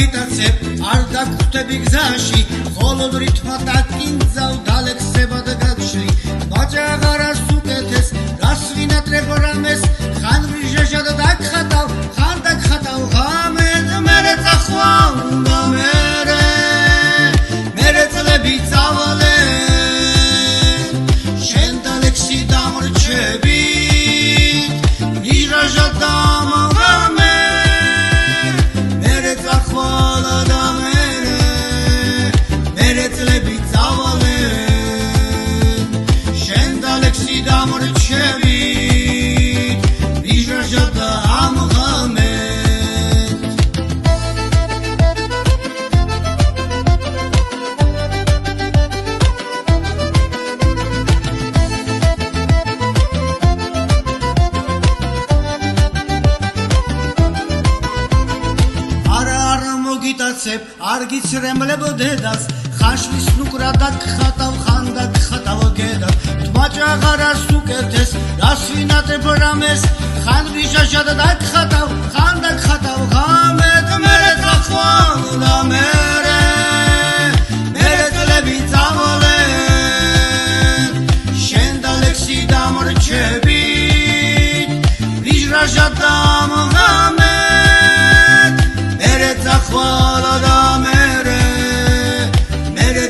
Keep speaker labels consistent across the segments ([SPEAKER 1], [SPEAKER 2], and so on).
[SPEAKER 1] მოგიტაცებ არ დაგხვდები გზაში ხოლოდ რითმა დაკინძავ დალექსებად გადშლი მაჭაღარას უკეთეს რას ვინატრებ რამეს ხან რიჟაშად დაგხატავ ხან დაგხატავ ღამედ მერე წახვალ და მერე წლები წავალე შენ დალექსი დამრჩები რიჟაშად დამღამე მერე წახვალ და მერე წლები წავალე შენ დალექსი დამრჩები რიჟაშად დამღამე მოგიტაცებ არ გიცრემლებ დედას ხაშლის ნუკრა დაგხატავ ხან დაგხატავ გედას თმაჭაღარას უკეთეს რას ვინატრებ რამეს ხან რიჟაშად დაგხატავ ხან დაგხატავ ღამედ მერე წახვალ და მერე წლები წავალე შენ დალექსი დამრჩები რიჟაშად დამღამე წახვალ და მერე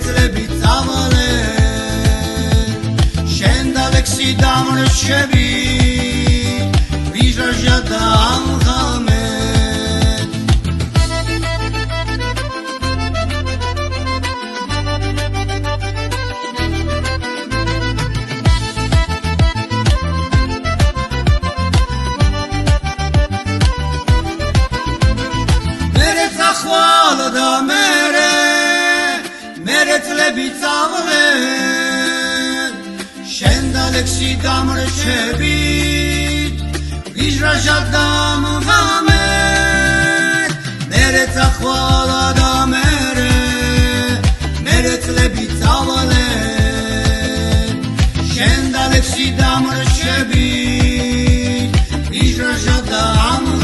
[SPEAKER 1] წლები წავალე შენ დალექსი დამრჩები რიჟაშად დამღამე წახვალ და მერე წლები წავალე შენ დალექსი დამრჩები რიჟაშად დამღამე მერე წახვალ და მერე წლები წავალე შენ დალექსი დამრჩები რიჟაშად დამღამე